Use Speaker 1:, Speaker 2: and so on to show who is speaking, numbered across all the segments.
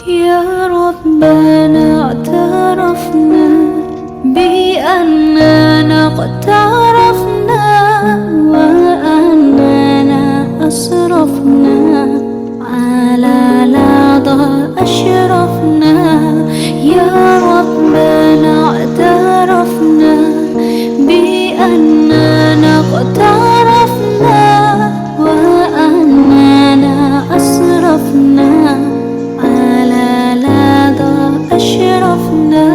Speaker 1: يا ربنا اعترفنا بأننا قد تعرفنا وأننا أسرفنا على لظى أشرفنا. يا ربنا اعترفنا بأننا قد تعرفنا وأننا أسرفنا على لظى أشرفنا.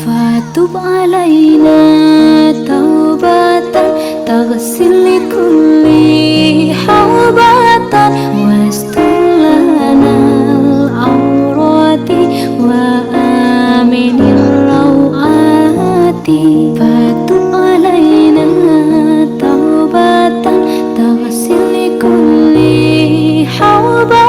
Speaker 1: فتب علينا توبة تغسل لكل حوبة واستر لنا العورات وآمن الروعات. فتب علينا توبة تغسل لكل حوبة